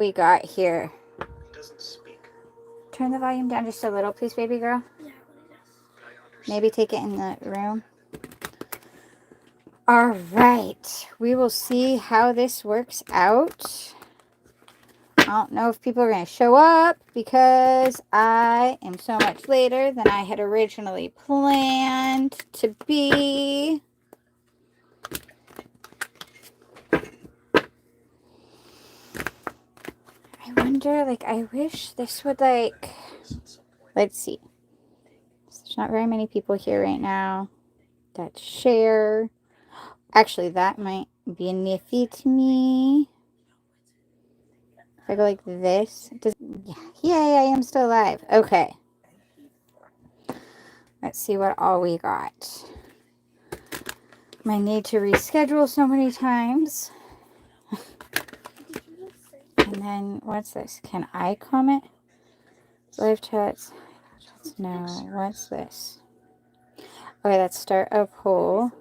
we got here. Turn the volume down just a little, please, baby girl. Maybe take it in the room. All right. We will see how this works out. I don't know if people are going to show up because I am so much later than I had originally planned to be. I wonder, like, I wish this would, like, let's see. There's not very many people here right now that share. Actually, that might be nifty to me. If I go like this, yay, I am still alive. Okay. Let's see what all we got. Might need to reschedule so many times. And then, what's this? Can I comment? Live chats. No, what's this? Okay, let's start a poll.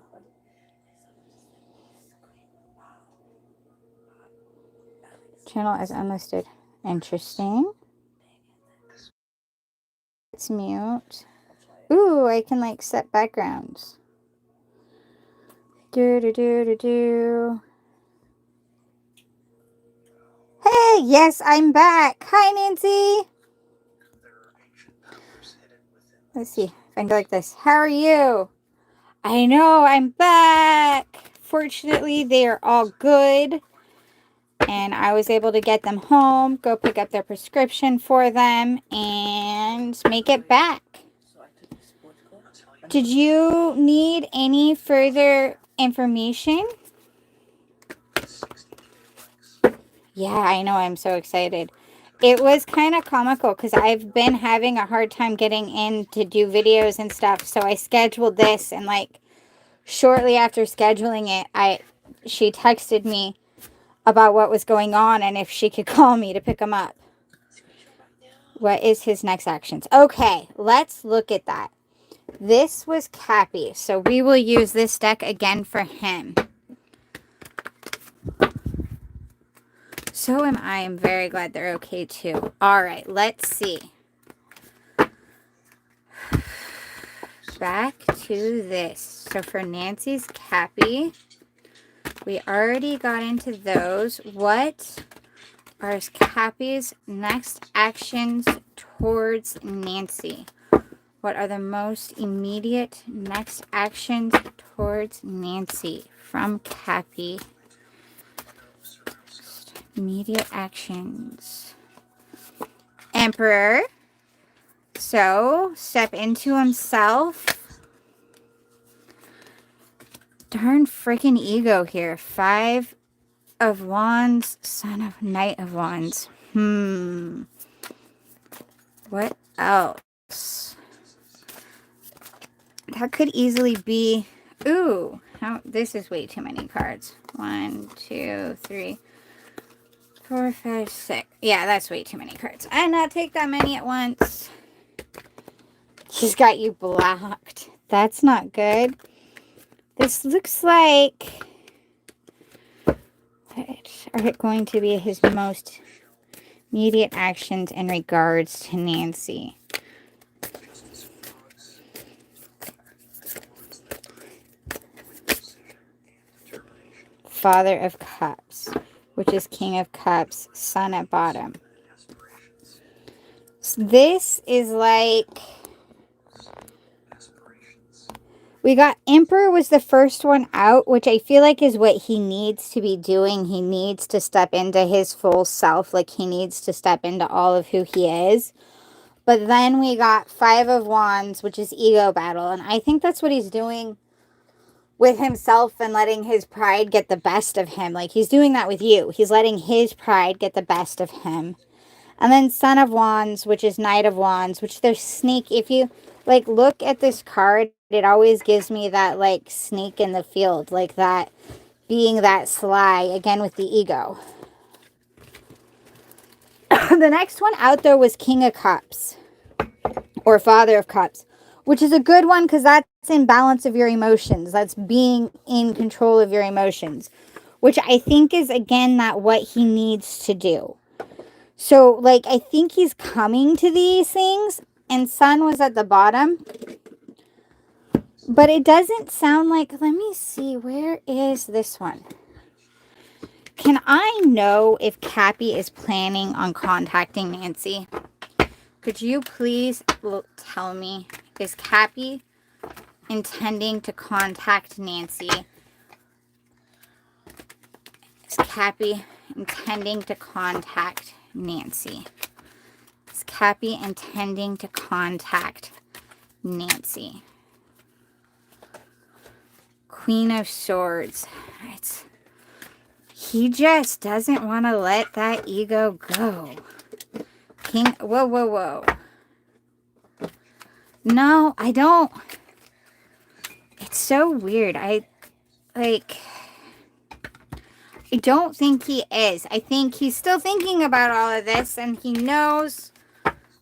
Channel as unlisted. Interesting. Let's mute. Ooh, I can like set backgrounds. Do. Hey, yes, I'm back. Hi, Nancy. Let's see if I can go like this. How are you? I know, I'm back. Fortunately, they are all good. And I was able to get them home, go pick up their prescription for them, and make it back. Did you need any further information? Yeah, I know. I'm so excited. It was kind of comical because I've been having a hard time getting in to do videos and stuff. So I scheduled this, and like shortly after scheduling it, she texted me about what was going on and if she could call me to pick him up. What is his next actions? Okay, let's look at that. This was Cappy, so we will use this deck again for him. So am I. I'm very glad they're okay too. All right, let's see. Back to this. So for Nancy's Cappy, we already got into those. What are Cappy's next actions towards Nancy? What are the most immediate next actions towards Nancy from Cappy? Immediate actions. Emperor. So, step into himself. Darn freaking ego here. 5 of Wands, Son of Knight of Wands. What else? That could easily be... Ooh, this is way too many cards. 1, 2, 3, 4, 5, 6. Yeah, that's way too many cards. I not take that many at once. She's got you blocked. That's not good. This looks like... What are going to be his most immediate actions in regards to Nancy? Father of Cups, which is King of Cups, Sun at bottom. So this is like... We got Emperor was the first one out, which I feel like is what he needs to be doing. He needs to step into his full self. Like, he needs to step into all of who he is. But then we got 5 of Wands, which is ego battle. And I think that's what he's doing with himself and letting his pride get the best of him. Like, he's doing that with you. He's letting his pride get the best of him. And then Son of Wands, which is Knight of Wands, which there's sneak. If you, like, look at this card, it always gives me that, like, snake in the field. Like that, being that sly, again with the ego. The next one out there was King of Cups. Or Father of Cups. Which is a good one because that's in balance of your emotions. That's being in control of your emotions. Which I think is, again, that what he needs to do. So, like, I think he's coming to these things, and Sun was at the bottom. But it doesn't sound like, let me see, where is this one? Can I know if Cappy is planning on contacting Nancy? Could you please tell me, is Cappy intending to contact Nancy? Is Cappy intending to contact Nancy? Is Cappy intending to contact Nancy? Queen of Swords. He just doesn't want to let that ego go. King, whoa, whoa, whoa. No, I don't. It's so weird. I don't think he is. I think he's still thinking about all of this, and he knows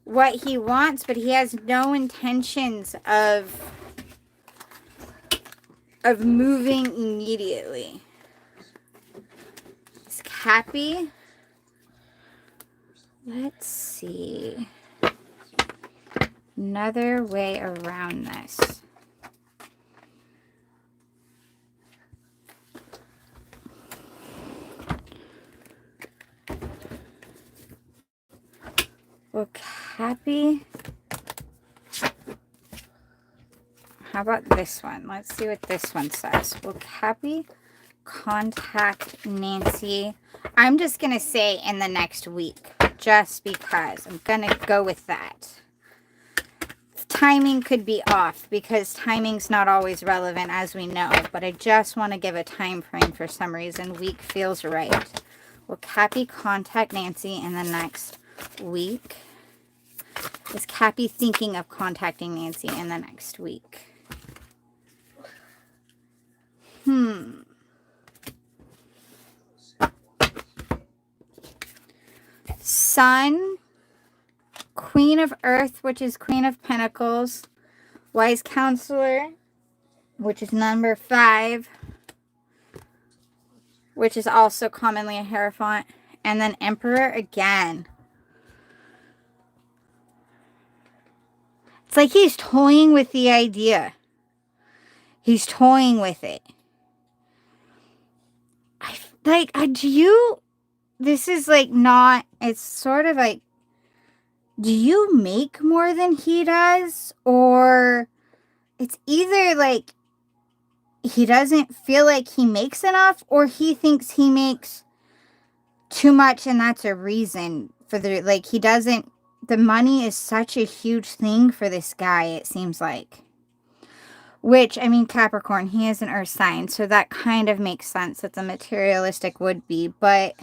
what he wants, but he has no intentions of moving immediately. Is Cappy? Let's see. Another way around this. Will Cappy... How about this one? Let's see what this one says. Will Cappy contact Nancy? I'm just going to say in the next week, just because. I'm going to go with that. Timing could be off because timing's not always relevant, as we know, but I just want to give a time frame for some reason. Week feels right. Will Cappy contact Nancy in the next week? Is Cappy thinking of contacting Nancy in the next week? Sun, Queen of Earth, which is Queen of Pentacles, Wise Counselor, which is number 5, which is also commonly a Hierophant, and then Emperor again. It's like he's toying with the idea. He's toying with it. This is like not, it's sort of like, do you make more than he does? Or it's either like he doesn't feel like he makes enough, or he thinks he makes too much and that's a reason for he doesn't, the money is such a huge thing for this guy, it seems like. Which, I mean, Capricorn, he is an earth sign, so that kind of makes sense that the materialistic would be, but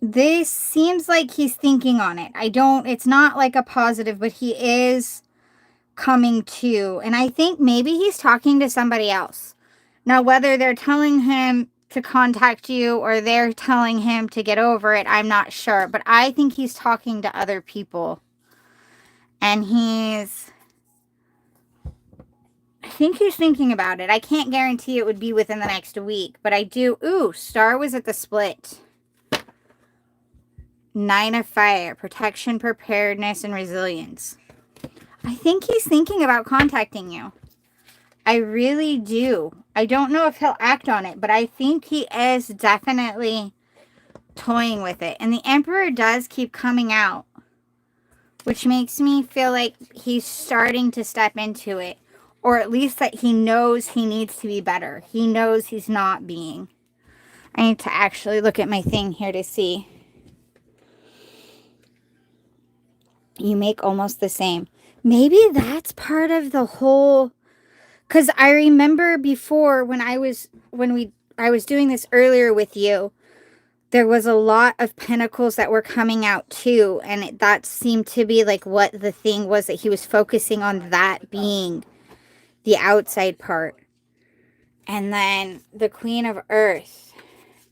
this seems like he's thinking on it. It's not like a positive, but he is coming to, and I think maybe he's talking to somebody else. Now, whether they're telling him to contact you or they're telling him to get over it, I'm not sure, but I think he's talking to other people. And I think he's thinking about it. I can't guarantee it would be within the next week, but I do. Ooh, Star was at the split. 9 of Fire, protection, preparedness, and resilience. I think he's thinking about contacting you. I really do. I don't know if he'll act on it, but I think he is definitely toying with it. And the Emperor does keep coming out, which makes me feel like he's starting to step into it. Or at least that he knows he needs to be better. He knows he's not being. I need to actually look at my thing here to see. You make almost the same. Maybe that's part of the whole... Because I remember before when I was doing this earlier with you, there was a lot of pentacles that were coming out too. And that seemed to be like what the thing was, that he was focusing on that being the outside part. And then the Queen of Earth,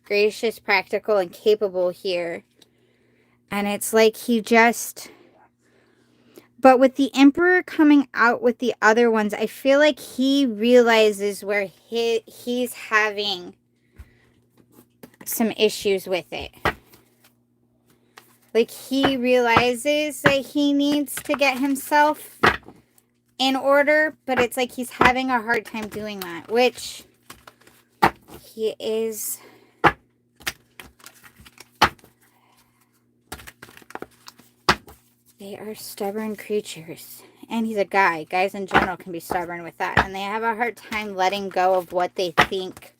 gracious, practical, and capable here. And it's like he just... But with the Emperor coming out with the other ones, I feel like he realizes where he's having some issues with it. Like, he realizes that he needs to get himself in order, but it's like he's having a hard time doing that, which he is. They are stubborn creatures. And he's a guy. Guys in general can be stubborn with that. And they have a hard time letting go of what they think.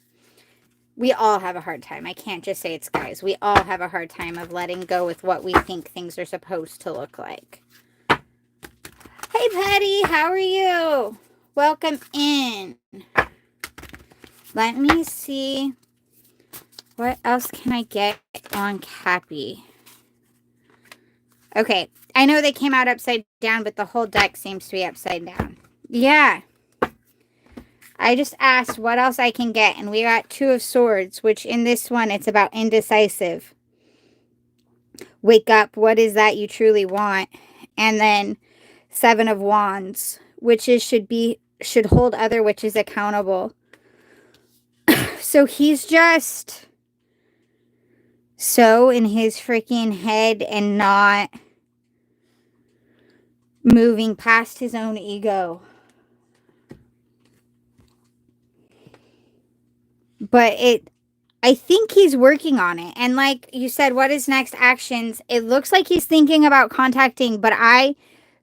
We all have a hard time. I can't just say it's guys. We all have a hard time of letting go with what we think things are supposed to look like. Hey, Patty. How are you? Welcome in. Let me see. What else can I get on Cappy? Okay. I know they came out upside down, but the whole deck seems to be upside down. Yeah. I just asked what else I can get, and we got 2 of Swords, which in this one, it's about indecisive. Wake up, what is that you truly want? And then 7 of Wands, witches should hold other witches accountable. So he's just so in his freaking head and not moving past his own ego. But I think he's working on it. And like you said, what is next actions? It looks like he's thinking about contacting, but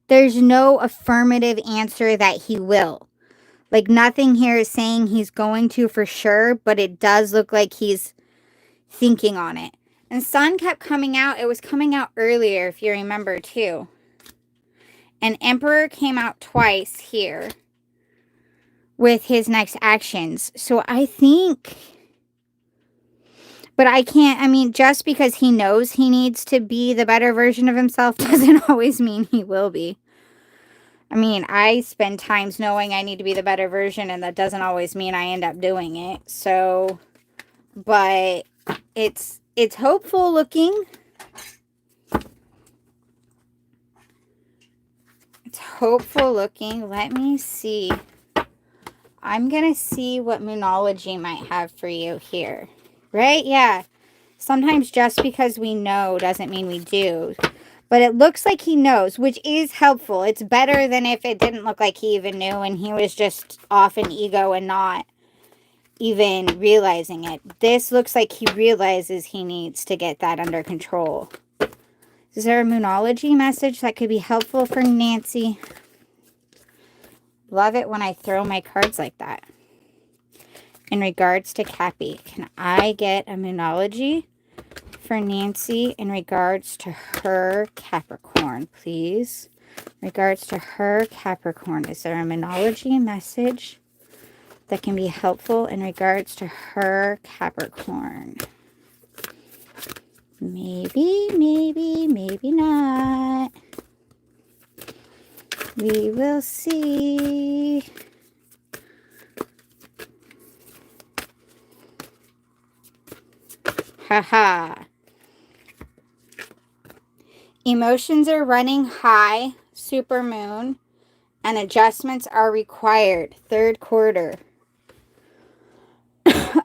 there's no affirmative answer that he will. Like, nothing here is saying he's going to for sure, but it does look like he's thinking on it. And Sun kept coming out. It was coming out earlier, if you remember, too. And Emperor came out twice here with his next actions. So I think... But I can't, I mean, just because he knows he needs to be the better version of himself doesn't always mean he will be. I mean, I spend times knowing I need to be the better version, and that doesn't always mean I end up doing it. So, but it's hopeful looking. It's hopeful looking. Let me see. I'm going to see what Moonology might have for you here. Right? Yeah. Sometimes just because we know doesn't mean we do. But it looks like he knows, which is helpful. It's better than if it didn't look like he even knew and he was just off in ego and not even realizing it. This looks like he realizes he needs to get that under control. Is there a Moonology message that could be helpful for Nancy? Love it when I throw my cards like that. In regards to Cappy, can I get a Moonology for Nancy in regards to her Capricorn, please? In regards to her Capricorn, is there a Moonology message that can be helpful in regards to her Capricorn? Maybe, maybe, maybe not. We will see. Haha. Emotions are running high, supermoon, and adjustments are required, 3rd quarter.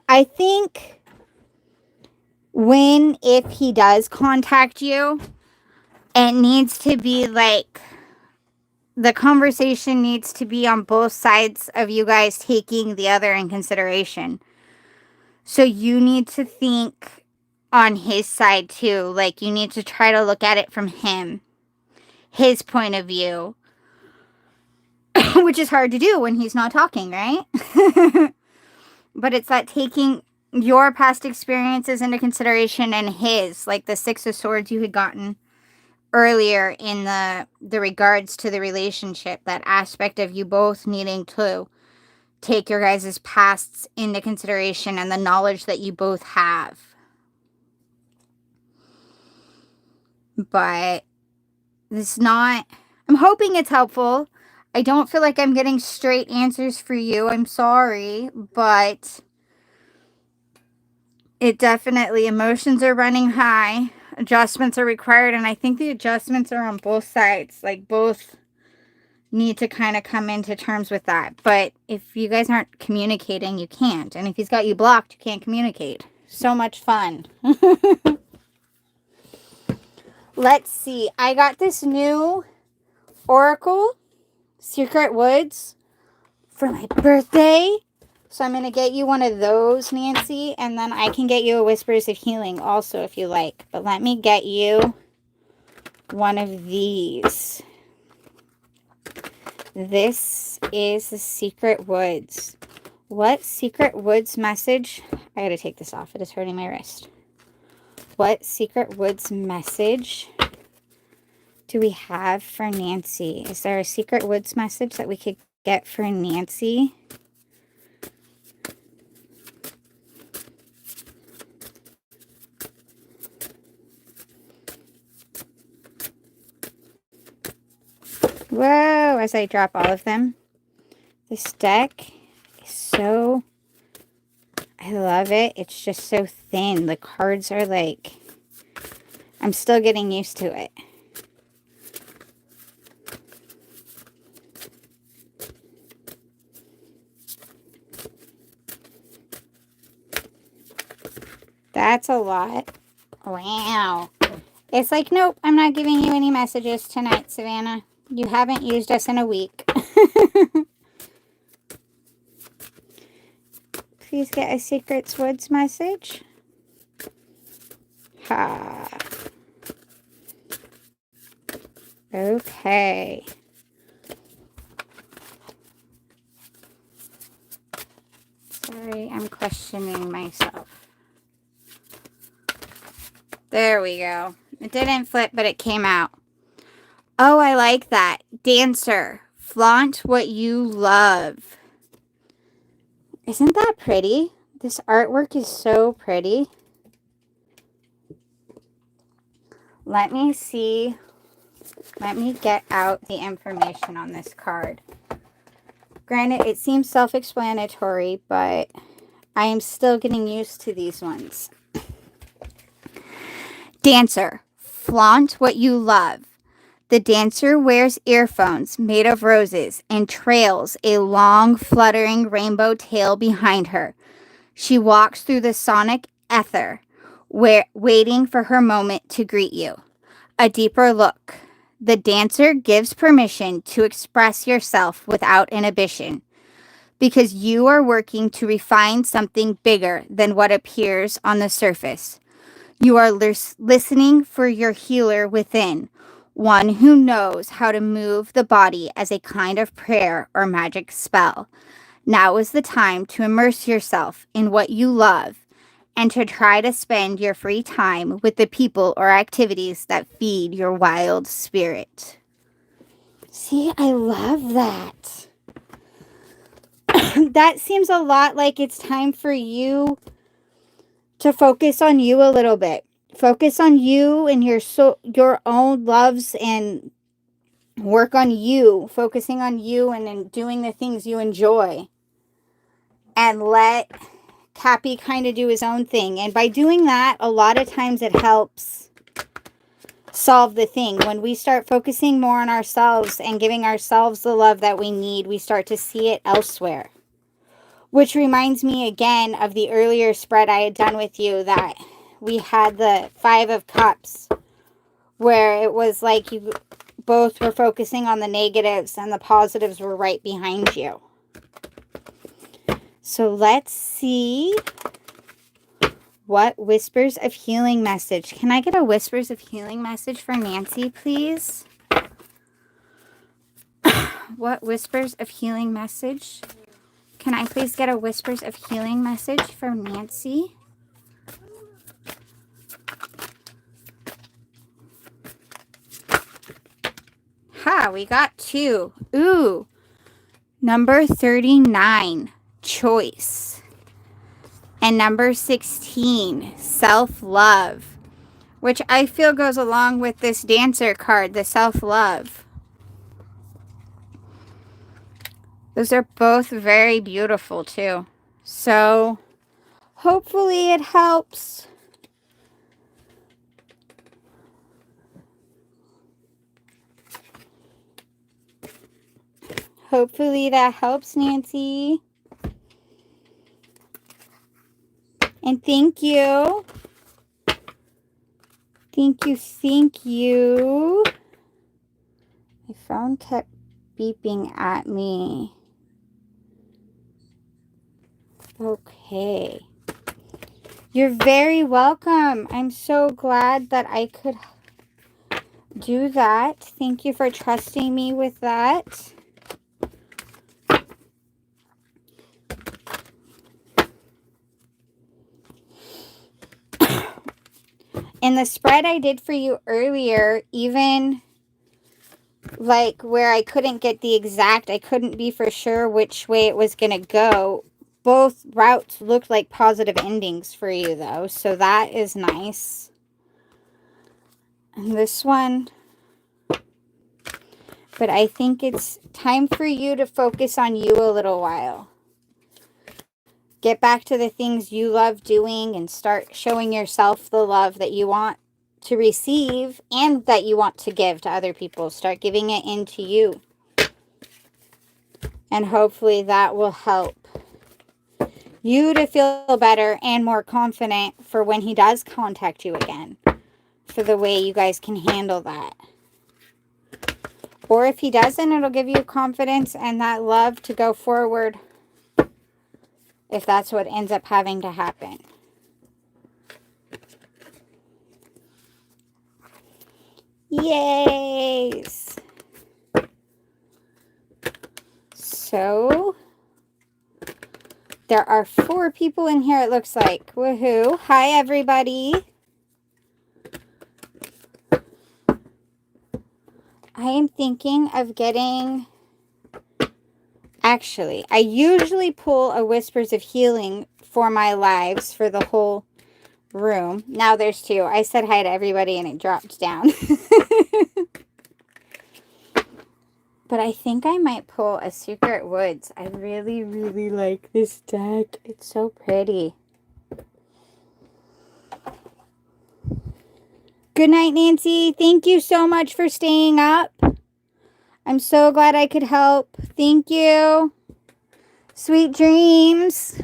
I think if he does contact you, it needs to be like, the conversation needs to be on both sides of you guys taking the other in consideration. So you need to think on his side too. Like, you need to try to look at it from his point of view. Which is hard to do when he's not talking, right? But it's that taking your past experiences into consideration and his, like the 6 of Swords you had gotten earlier in the regards to the relationship, that aspect of you both needing to take your guys' pasts into consideration and the knowledge that you both have. But it's not, I'm hoping it's helpful. I don't feel like I'm getting straight answers for you. I'm sorry, but it definitely, emotions are running high. Adjustments are required, and I think the adjustments are on both sides. Like, both need to kind of come into terms with that. But if you guys aren't communicating, you can't. And if he's got you blocked, you can't communicate. So much fun. Let's see. I got this new Oracle Secret Woods for my birthday. So I'm going to get you one of those, Nancy. And then I can get you a Whispers of Healing also if you like. But let me get you one of these. This is the Secret Woods. What Secret Woods message? I got to take this off. It is hurting my wrist. What Secret Woods message do we have for Nancy? Is there a Secret Woods message that we could get for Nancy? Whoa, as I drop all of them. This deck is so, I love it. It's just so thin. The cards are like, I'm still getting used to it. That's a lot. Wow. It's like, nope, I'm not giving you any messages tonight, Savannah. You haven't used us in a week. Please get a Secret Woods message. Ha. Okay. Sorry, I'm questioning myself. There we go. It didn't flip, but it came out. Oh, I like that. Dancer, flaunt what you love. Isn't that pretty? This artwork is so pretty. Let me see. Let me get out the information on this card. Granted, it seems self-explanatory, but I am still getting used to these ones. Dancer, flaunt what you love. The dancer wears earphones made of roses and trails a long, fluttering rainbow tail behind her. She walks through the sonic ether, waiting for her moment to greet you. A deeper look. The dancer gives permission to express yourself without inhibition, because you are working to refine something bigger than what appears on the surface. You are listening for your healer within, one who knows how to move the body as a kind of prayer or magic spell. Now is the time to immerse yourself in what you love and to try to spend your free time with the people or activities that feed your wild spirit. See, I love that. That seems a lot like it's time for you to focus on you a little bit. Focus on you and your own loves, and work on you, focusing on you and doing the things you enjoy. And let Cappy kind of do his own thing. And by doing that, a lot of times it helps solve the thing. When we start focusing more on ourselves and giving ourselves the love that we need, we start to see it elsewhere. Which reminds me again of the earlier spread I had done with you, that we had the 5 of Cups, where it was like you both were focusing on the negatives and the positives were right behind you. So let's see what Whispers of Healing message. Can I get a Whispers of Healing message for Nancy, please? What Whispers of Healing message? Can I please get a Whispers of Healing message for Nancy? Ha, we got 2. Ooh. Number 39, choice. And number 16, self-love. Which I feel goes along with this dancer card, the self-love. Those are both very beautiful too. So hopefully it helps. Hopefully that helps, Nancy. And thank you. Thank you, thank you. My phone kept beeping at me. Okay. You're very welcome. I'm so glad that I could do that. Thank you for trusting me with that. And the spread I did for you earlier, even like where I couldn't get the exact, I couldn't be for sure which way it was going to go. Both routes looked like positive endings for you though. So that is nice. And this one, but I think it's time for you to focus on you a little while. Get back to the things you love doing and start showing yourself the love that you want to receive and that you want to give to other people. Start giving it into you. And hopefully that will help you to feel better and more confident for when he does contact you again. For the way you guys can handle that. Or if he doesn't, it'll give you confidence and that love to go forward. If that's what ends up having to happen. Yes. So, there are 4 people in here, it looks like. Woohoo. Hi, everybody. I am thinking of getting... Actually, I usually pull a Whispers of Healing for my lives for the whole room. Now there's 2. I said hi to everybody and it dropped down. But I think I might pull a Secret Woods. I really, really like this deck. It's so pretty. Good night, Nancy. Thank you so much for staying up. I'm so glad I could help. Thank you. Sweet dreams.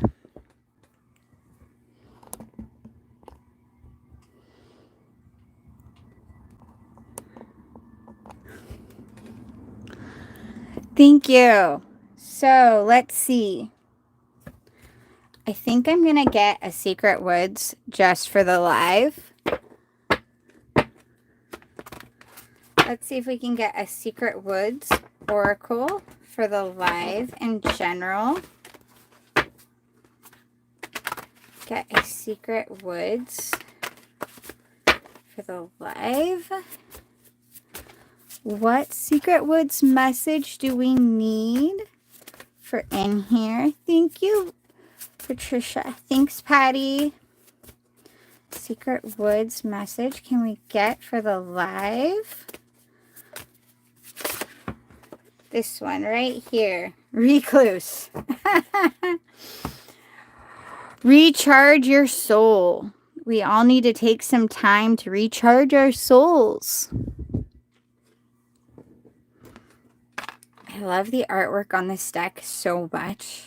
Thank you. So, let's see. I think I'm going to get a Secret Woods just for the live. Let's see if we can get a Secret Woods Oracle for the live in general. Get a Secret Woods for the live. What Secret Woods message do we need for in here? Thank you, Patricia. Thanks, Patty. Secret Woods message can we get for the live? This one right here. Recluse. Recharge your soul. We all need to take some time to recharge our souls. I love the artwork on this deck so much.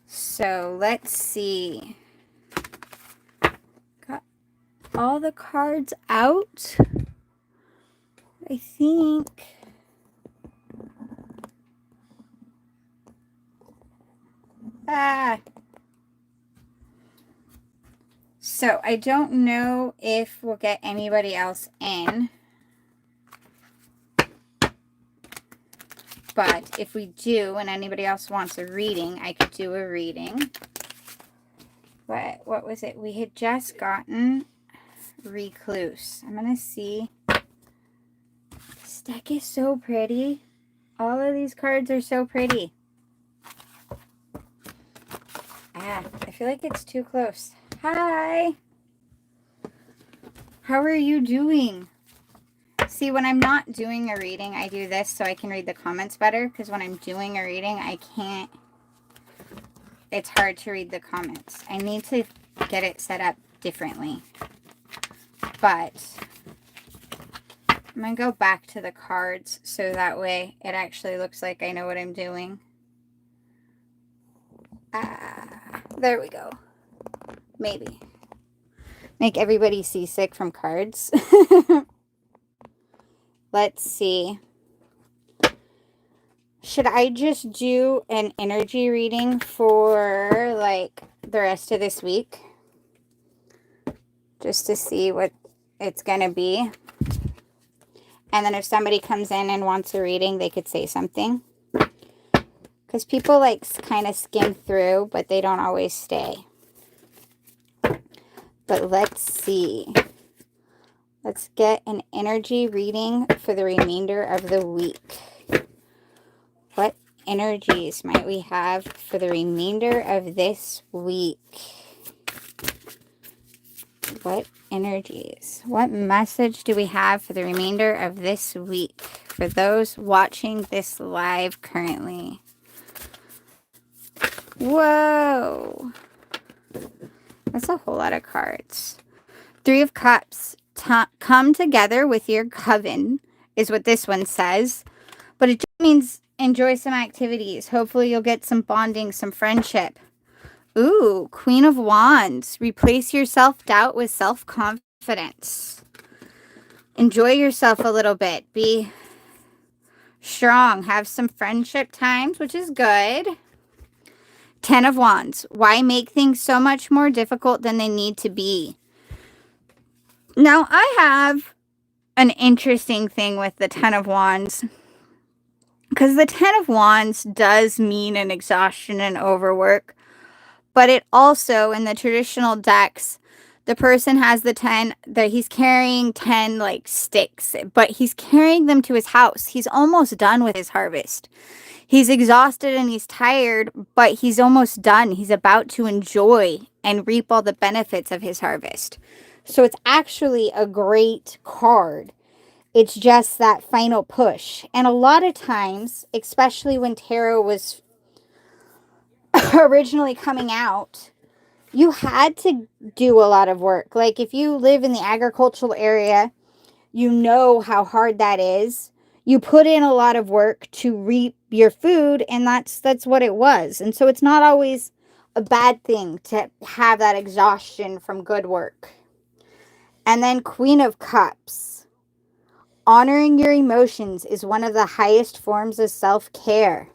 So let's see. Got all the cards out. I think. So I don't know if we'll get anybody else in. But if we do and anybody else wants a reading, I could do a reading. But what was it? We had just gotten Recluse. I'm going to see. This deck is so pretty. All of these cards are so pretty. I feel like it's too close. Hi. How are you doing? See, when I'm not doing a reading, I do this so I can read the comments better. Because when I'm doing a reading, I can't. It's hard to read the comments. I need to get it set up differently. But I'm going to go back to the cards so that way it actually looks like I know what I'm doing. There we go. Maybe. Make everybody seasick from cards. Let's see. Should I just do an energy reading for like the rest of this week? Just to see what it's going to be. And then if somebody comes in and wants a reading, they could say something. Because people like kind of skim through, but they don't always stay. But let's see. Let's get an energy reading for the remainder of the week. What energies might we have for the remainder of this week? What energies? What message do we have for the remainder of this week for those watching this live currently? Whoa. That's a whole lot of cards. 3 of Cups. Come together with your coven is what this one says. But it just means enjoy some activities. Hopefully you'll get some bonding, some friendship. Ooh, Queen of Wands. Replace your self-doubt with self-confidence. Enjoy yourself a little bit. Be strong. Have some friendship times, which is good. 10 of Wands. Why make things so much more difficult than they need to be? Now, I have an interesting thing with the 10 of Wands. Because the 10 of Wands does mean an exhaustion and overwork. But it also, in the traditional decks, the person has the 10, that he's carrying 10 like sticks. But he's carrying them to his house. He's almost done with his harvest. He's exhausted and he's tired, but he's almost done. He's about to enjoy and reap all the benefits of his harvest. So it's actually a great card. It's just that final push. And a lot of times, especially when tarot was originally coming out, you had to do a lot of work. Like if you live in the agricultural area, you know how hard that is. You put in a lot of work to reap your food, and that's what it was. And so it's not always a bad thing to have that exhaustion from good work. And then Queen of Cups. Honoring your emotions is one of the highest forms of self-care.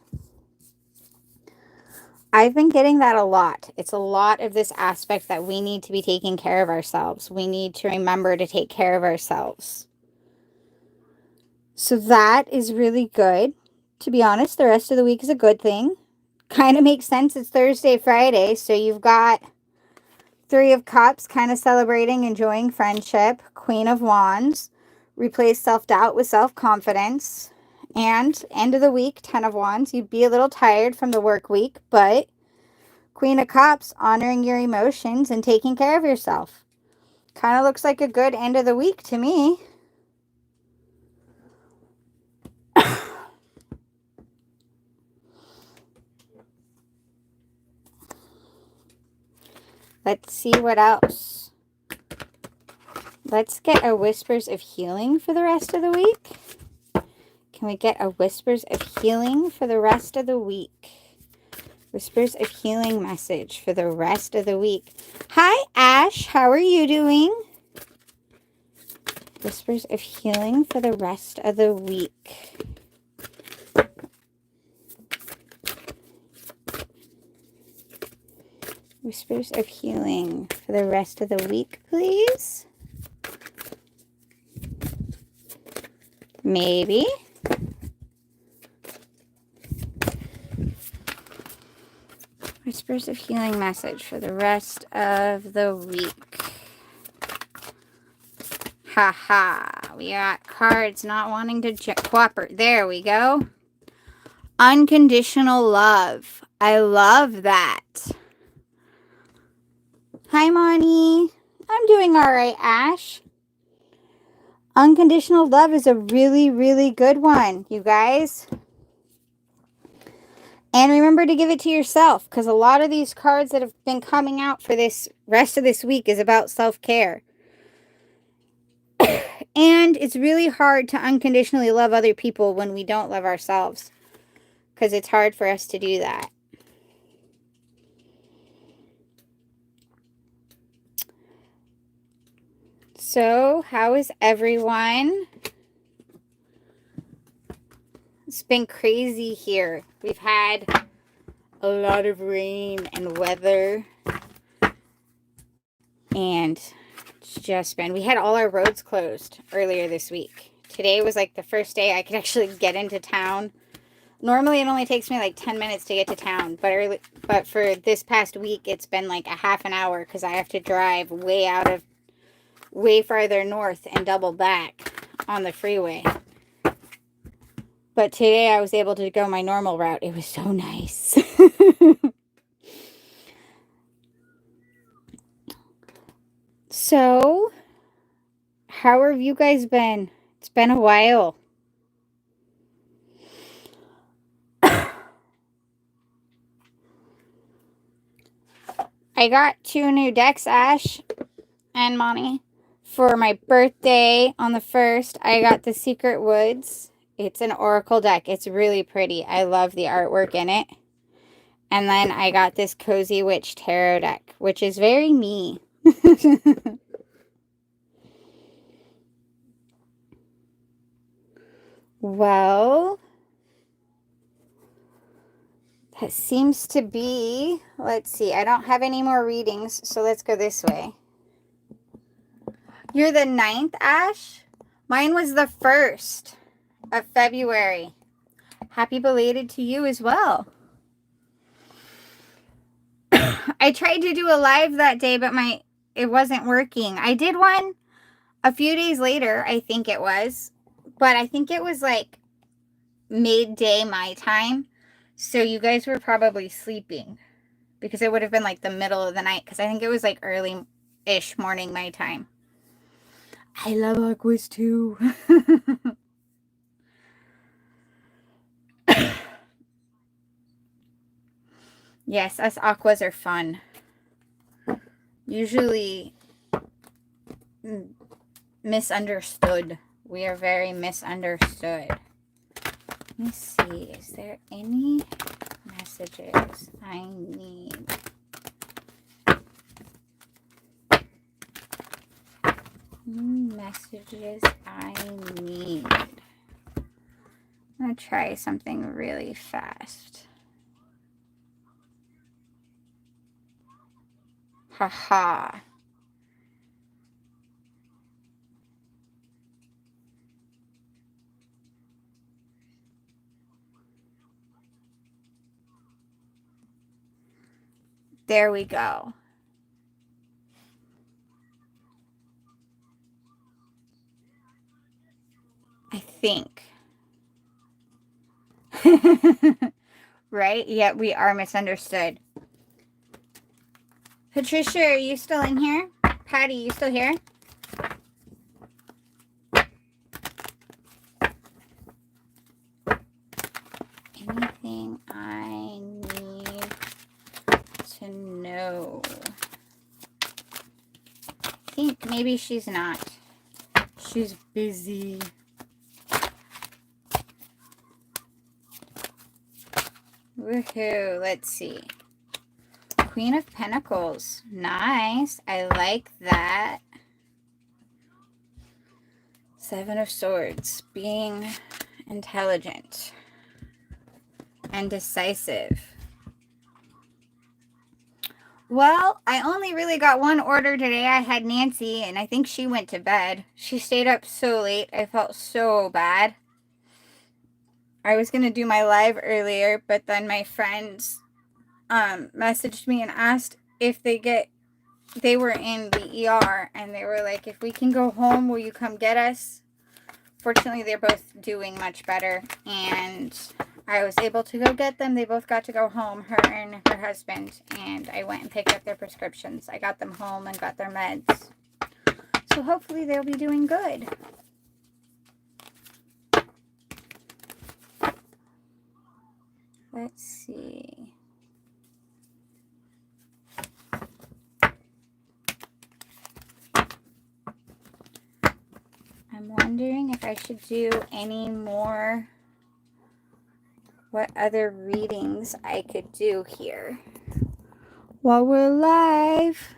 I've been getting that a lot. It's a lot of this aspect that we need to be taking care of ourselves. We need to remember to take care of ourselves. So that is really good. To be honest, the rest of the week is a good thing. Kind of makes sense. It's Thursday, Friday. So you've got 3 of Cups, kind of celebrating, enjoying friendship. Queen of Wands. Replace self-doubt with self-confidence. And end of the week, 10 of Wands. You'd be a little tired from the work week, but Queen of Cups, honoring your emotions and taking care of yourself. Kind of looks like a good end of the week to me. Let's see what else. Let's get a Whispers of Healing for the rest of the week. Can we get a Whispers of Healing for the rest of the week? Whispers of Healing message for the rest of the week. Hi, Ash. How are you doing? Whispers of Healing for the rest of the week. Whispers of Healing for the rest of the week, please. Maybe. Whispers of Healing message for the rest of the week. Haha. We got cards not wanting to cooperate. There we go. Unconditional love. I love that. Hi, Moni. I'm doing all right, Ash. Unconditional love is a really, really good one, you guys. And remember to give it to yourself, because a lot of these cards that have been coming out for this rest of this week is about self-care. And it's really hard to unconditionally love other people when we don't love ourselves, because it's hard for us to do that. So, how is everyone? It's been crazy here. We've had a lot of rain and weather. And it's just been, we had all our roads closed earlier this week. Today was like the first day I could actually get into town. Normally it only takes me like 10 minutes to get to town, but for this past week it's been like a half an hour because I have to drive way farther north and double back on the freeway. But today I was able to go my normal route. It was so nice. So, how have you guys been? It's been a while. I got 2 new decks, Ash and Monty. For my birthday on the 1st, I got the Secret Woods. It's an oracle deck. It's really pretty. I love the artwork in it. And then I got this Cozy Witch Tarot deck, which is very me. Well, that seems to be, let's see, I don't have any more readings, so let's go this way. You're the 9th, Ash? Mine was the 1st of February. Happy belated to you as well. I tried to do a live that day, but it wasn't working. I did one a few days later, I think it was. But I think it was like midday my time. So you guys were probably sleeping. Because it would have been like the middle of the night. Because I think it was like early-ish morning my time. I love aquas too. Yes, us aquas are fun. Usually misunderstood. We are very misunderstood. Let me see. Is there any messages I need? Messages I need. I'm going to try something really fast. Haha. There we go. I think. Right? Yeah, we are misunderstood. Patricia, are you still in here? Patty, you still here? Anything I need to know? I think maybe she's not. She's busy. Woohoo. Let's see. Queen of Pentacles. Nice. I like that. 7 of Swords. Being intelligent and decisive. Well, I only really got one order today. I had Nancy, and I think she went to bed. She stayed up so late. I felt so bad. I was going to do my live earlier, but then my friends messaged me and asked if they were in the ER, and they were like, if we can go home, will you come get us? Fortunately, they're both doing much better, and I was able to go get them. They both got to go home, her and her husband, and I went and picked up their prescriptions. I got them home and got their meds. So hopefully they'll be doing good. Let's see. I'm wondering if I should do any more, what other readings I could do here while we're live.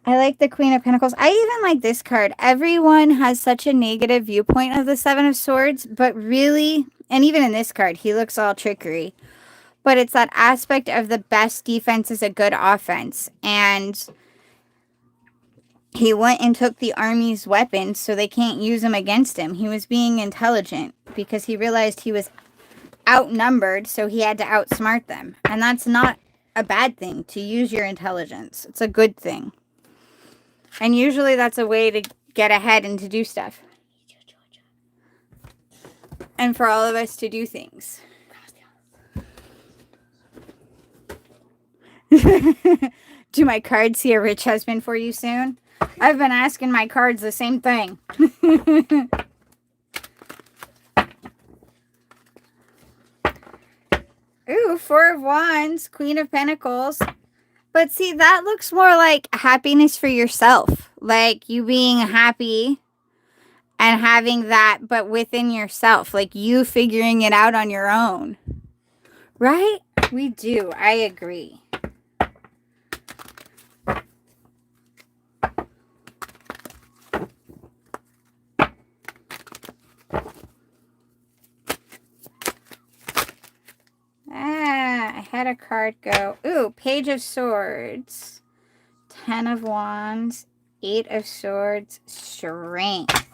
I like the Queen of Pentacles. I even like this card. Everyone has such a negative viewpoint of the Seven of Swords, but really, and even in this card, he looks all trickery. But it's that aspect of the best defense is a good offense. And he went and took the army's weapons so they can't use them against him. He was being intelligent because he realized he was outnumbered, so he had to outsmart them. And that's not a bad thing, to use your intelligence. It's a good thing. And usually that's a way to get ahead and to do stuff. And for all of us to do things. Do my cards see a rich husband for you soon? I've been asking my cards the same thing. Ooh, Four of Wands, Queen of Pentacles. But see, that looks more like happiness for yourself. Like you being happy and having that, but within yourself. Like you figuring it out on your own. Right? We do. I agree. I had a card go. Ooh, Page of Swords. 10 of Wands. 8 of Swords. Strength.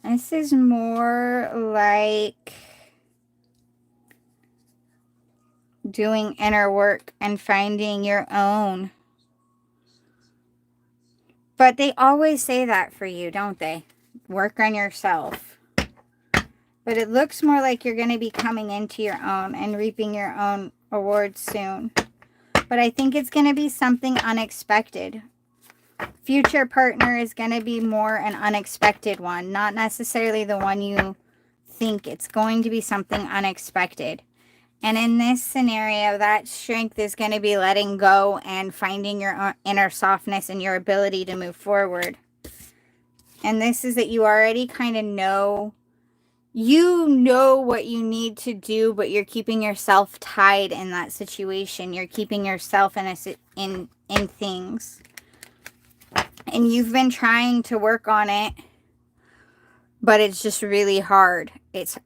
This is more like doing inner work and finding your own. But they always say that for you, don't they? Work on yourself. But it looks more like you're going to be coming into your own and reaping your own awards soon. But I think it's going to be something unexpected. Future partner is going to be more an unexpected one, not necessarily the one you think. It's going to be something unexpected. And in this scenario, that strength is going to be letting go and finding your inner softness and your ability to move forward. And this is that you already kind of know, you know what you need to do, but you're keeping yourself tied in that situation. You're keeping yourself in things. And you've been trying to work on it, but it's just really hard. It's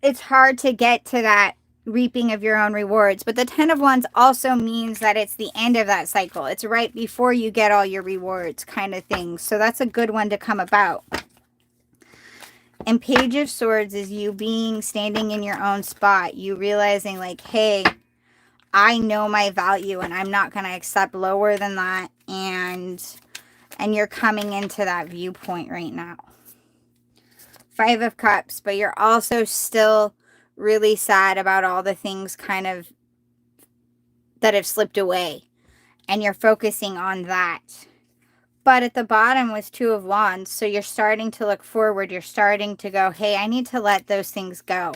it's hard to get to that reaping of your own rewards. But the 10 of Wands also means that it's the end of that cycle. It's right before you get all your rewards kind of thing. So that's a good one to come about. And Page of Swords is you standing in your own spot. You realizing like, hey, I know my value and I'm not going to accept lower than that. And you're coming into that viewpoint right now. 5 of Cups, but you're also still really sad about all the things kind of that have slipped away. And you're focusing on that. But at the bottom was 2 of Wands. So you're starting to look forward. You're starting to go, hey, I need to let those things go.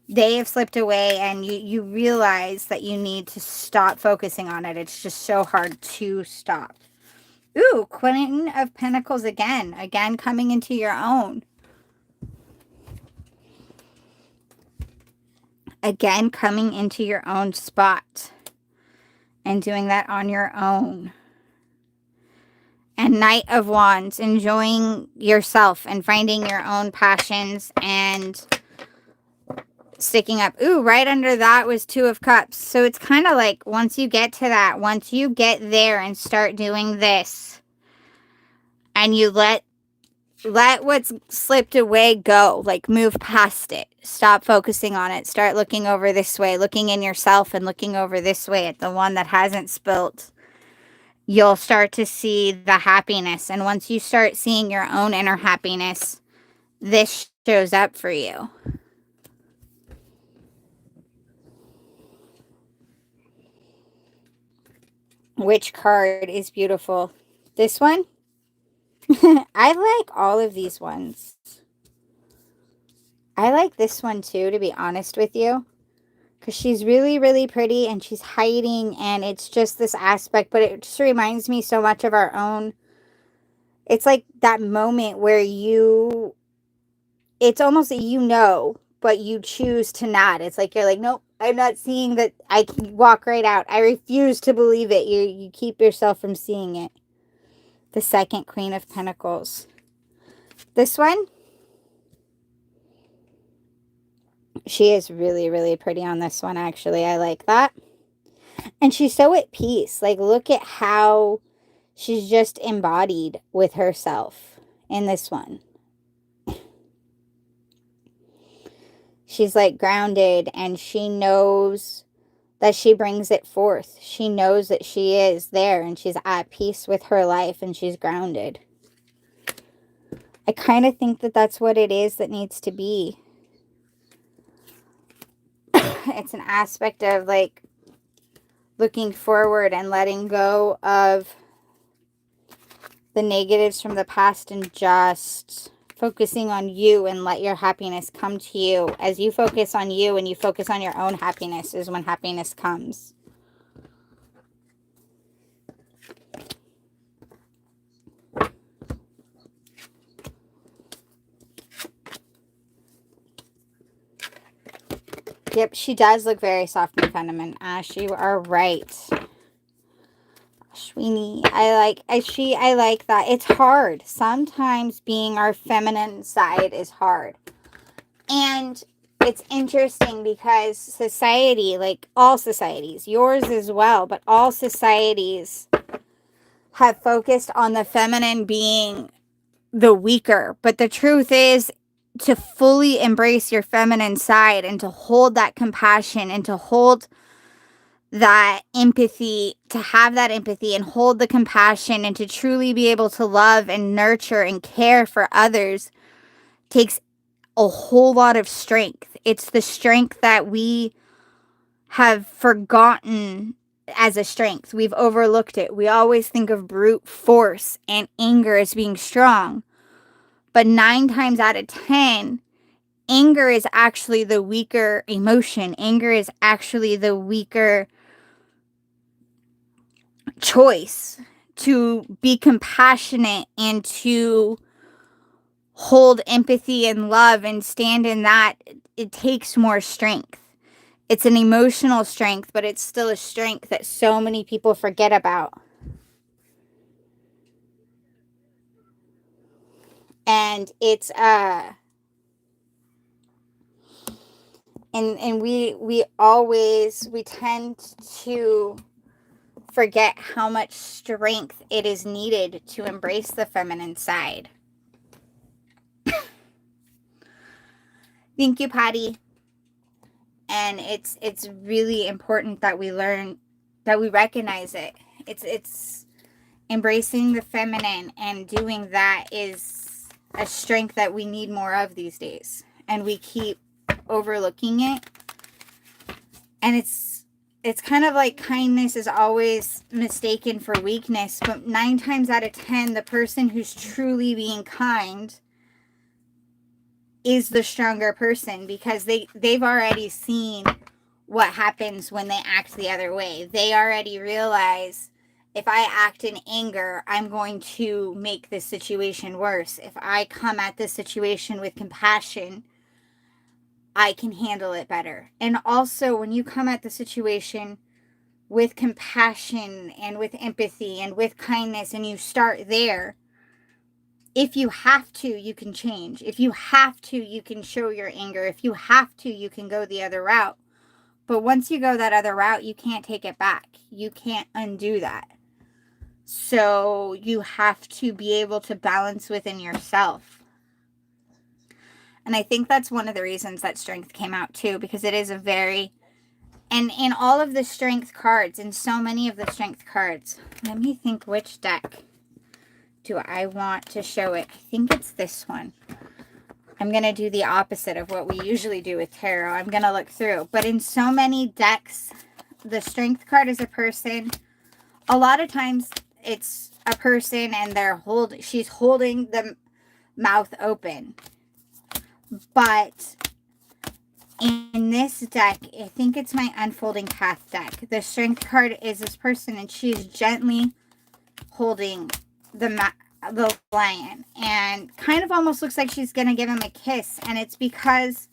They have slipped away and you realize that you need to stop focusing on it. It's just so hard to stop. Ooh, Queen of Pentacles again. Again, coming into your own. Again, coming into your own spot. And doing that on your own. And Knight of Wands. Enjoying yourself and finding your own passions and sticking up. Ooh, right under that was 2 of Cups. So it's kind of like once you get to that, once you get there and start doing this, and you let what's slipped away go, like move past it. Stop focusing on it. Start looking over this way, looking in yourself and looking over this way at the one that hasn't spilt. You'll start to see the happiness. And once you start seeing your own inner happiness, this shows up for you. Which card is beautiful? This one? I like all of these ones. I like this one too, to be honest with you. Because she's really, really pretty and she's hiding and it's just this aspect. But it just reminds me so much of our own. It's like that moment where it's almost that but you choose to not. It's like you're like, nope, I'm not seeing that. I can walk right out. I refuse to believe it. You keep yourself from seeing it. The second Queen of Pentacles. This one, she is really, really pretty on this one, actually. I like that. And she's so at peace. Like, look at how she's just embodied with herself in this one. She's like grounded and she knows that she brings it forth. She knows that she is there and she's at peace with her life and she's grounded. I kind of think that that's what it is that needs to be. It's an aspect of like looking forward and letting go of the negatives from the past and just focusing on you and let your happiness come to you. As you focus on you and you focus on your own happiness is when happiness comes. Yep, she does look very soft and feminine. Ash, you are right. Ashwini, I like that. It's hard. Sometimes being our feminine side is hard. And it's interesting because society, like all societies, yours as well, but all societies have focused on the feminine being the weaker. But the truth is, to fully embrace your feminine side and to hold that compassion and to hold that empathy, to have that empathy and hold the compassion and to truly be able to love and nurture and care for others takes a whole lot of strength. It's the strength that we have forgotten as a strength. We've overlooked it. We always think of brute force and anger as being strong. But 9 times out of 10, anger is actually the weaker emotion. Anger is actually the weaker choice. To be compassionate and to hold empathy and love and stand in that, it takes more strength. It's an emotional strength, but it's still a strength that so many people forget about. And it's and we tend to forget how much strength it is needed to embrace the feminine side. Thank you, Patty. And it's really important that we learn, that we recognize it. It's embracing the feminine, and doing that is a strength that we need more of these days. And we keep overlooking it. And it's kind of like kindness is always mistaken for weakness. But 9 times out of 10, the person who's truly being kind is the stronger person, because they've already seen what happens when they act the other way. They already realize, if I act in anger, I'm going to make this situation worse. If I come at this situation with compassion, I can handle it better. And also, when you come at the situation with compassion and with empathy and with kindness, and you start there, if you have to, you can change. If you have to, you can show your anger. If you have to, you can go the other route. But once you go that other route, you can't take it back. You can't undo that. So you have to be able to balance within yourself. And I think that's one of the reasons that strength came out too, because it is a very, and in all of the strength cards, in so many of the strength cards, let me think, which deck do I want to show it? I think it's this one. I'm going to do the opposite of what we usually do with tarot. I'm going to look through. But in so many decks, the strength card is a person. A lot of times it's a person and she's holding the mouth open. But in this deck, I think it's my Unfolding Path deck. The Strength card is this person, and she's gently holding the lion, and kind of almost looks like she's going to give him a kiss. And it's because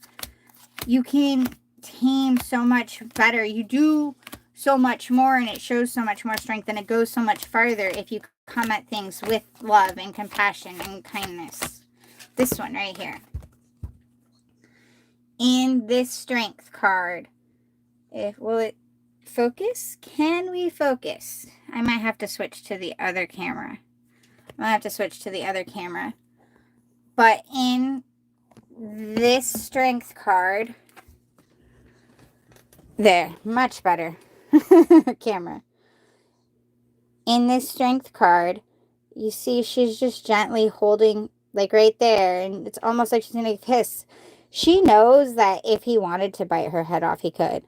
you can tame so much better. You do so much more, and it shows so much more strength, and it goes so much farther if you come at things with love and compassion and kindness. This one right here. In this Strength card, will it focus? Can we focus? I might have to switch to the other camera. But in this Strength card, there, much better camera. In this Strength card, you see she's just gently holding, like right there, and it's almost like she's going to kiss. She knows that if he wanted to bite her head off, he could.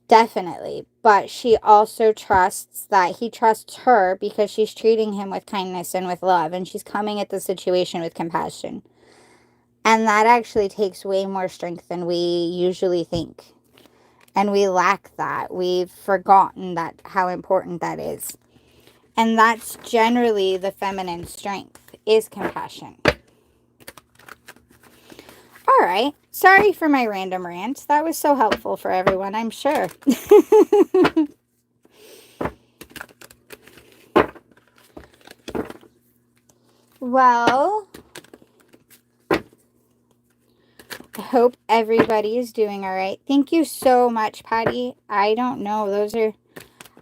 Definitely. But she also trusts that he trusts her because she's treating him with kindness and with love, and she's coming at the situation with compassion. And that actually takes way more strength than we usually think. And we lack that. We've forgotten that how important that is. And that's generally the feminine strength, is compassion. All right. Sorry for my random rant. That was so helpful for everyone, I'm sure. Well, I hope everybody is doing all right. Thank you so much, Patty. I don't know.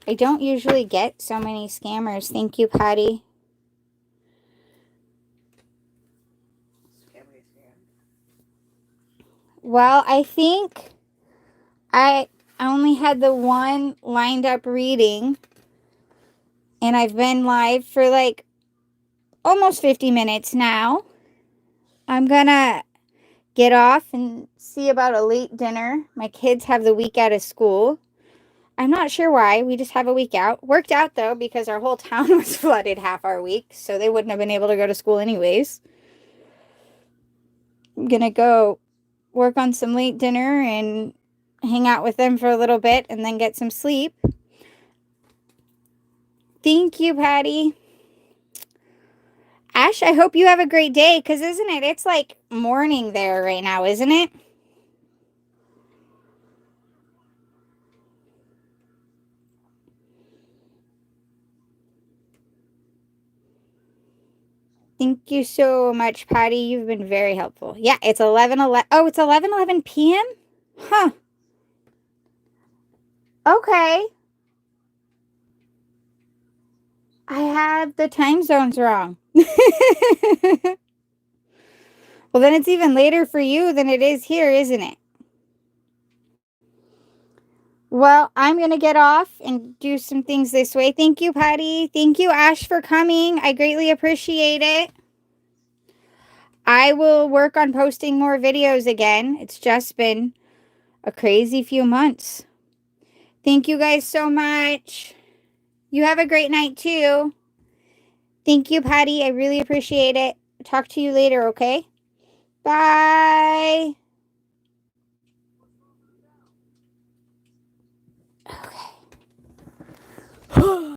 I don't usually get so many scammers. Thank you, Patty. Well, I think I only had the one lined up reading, and I've been live for like almost 50 minutes now. I'm gonna get off and see about a late dinner. My kids have the week out of school. I'm not sure why. We just have a week out. Worked out, though, because our whole town was flooded half our week, so they wouldn't have been able to go to school anyways. I'm gonna go work on some late dinner and hang out with them for a little bit and then get some sleep. Thank you, Patty. Ash, I hope you have a great day, because isn't it? It's like morning there right now, isn't it? Thank you so much, Patty. You've been very helpful. Yeah, it's 11:11. Oh, it's 11:11 p.m.? Huh. Okay. I have the time zones wrong. Well, then it's even later for you than it is here, isn't it? Well, I'm going to get off and do some things this way. Thank you, Patty. Thank you, Ash, for coming. I greatly appreciate it. I will work on posting more videos again. It's just been a crazy few months. Thank you guys so much. You have a great night, too. Thank you, Patty. I really appreciate it. Talk to you later, okay? Bye. Okay.